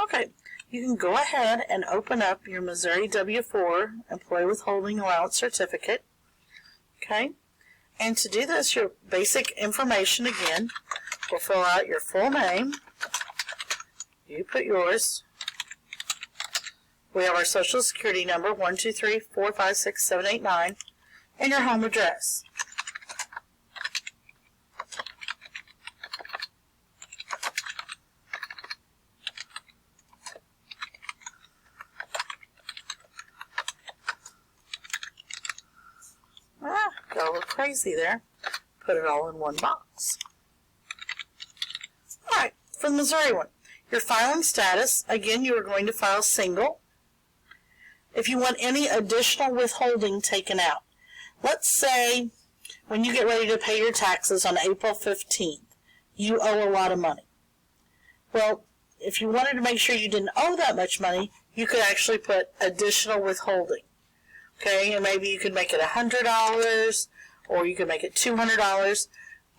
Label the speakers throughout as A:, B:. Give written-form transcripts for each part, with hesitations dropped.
A: Okay, you can go ahead and open up your Missouri W-4 Employee Withholding Allowance Certificate. Okay, and to do this, your basic information again, we'll fill out your full name. You put yours. We have our Social Security number, 123456789, and your home address. Got a little crazy there. Put it all in one box. Alright, for the Missouri one, your filing status, again, you are going to file single. If you want any additional withholding taken out, let's say when you get ready to pay your taxes on April 15th, you owe a lot of money. Well, if you wanted to make sure you didn't owe that much money, you could actually put additional withholding. Okay, and maybe you could make it $100 or you could make it $200,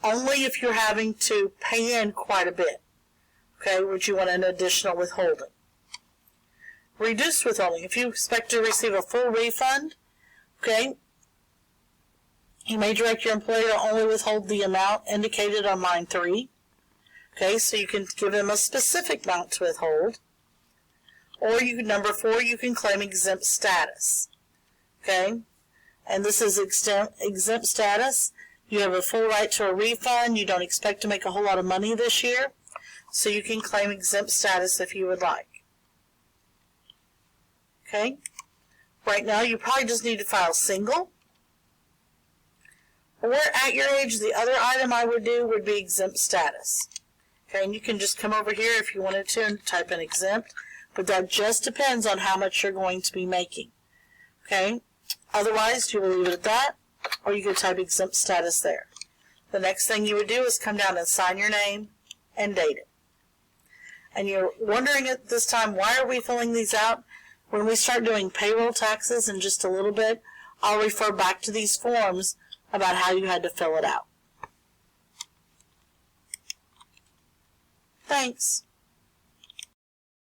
A: only if you're having to pay in quite a bit. Okay, would you want an additional withholding? Reduced withholding, if you expect to receive a full refund, okay, you may direct your employer to only withhold the amount indicated on line 3. Okay, so you can give them a specific amount to withhold. Or you can, number 4, you can claim exempt status. Okay, and this is exempt status. You have a full right to a refund. You don't expect to make a whole lot of money this year, so you can claim exempt status if you would like. Okay, right now you probably just need to file single. Or at your age, the other item I would do would be exempt status. Okay, and you can just come over here if you wanted to and type in exempt, but that just depends on how much you're going to be making. Okay, otherwise you will leave it at that, or you could type exempt status there. The next thing you would do is come down and sign your name and date it. And you're wondering at this time, why are we filling these out? When we start doing payroll taxes in just a little bit, I'll refer back to these forms about how you had to fill it out. Thanks.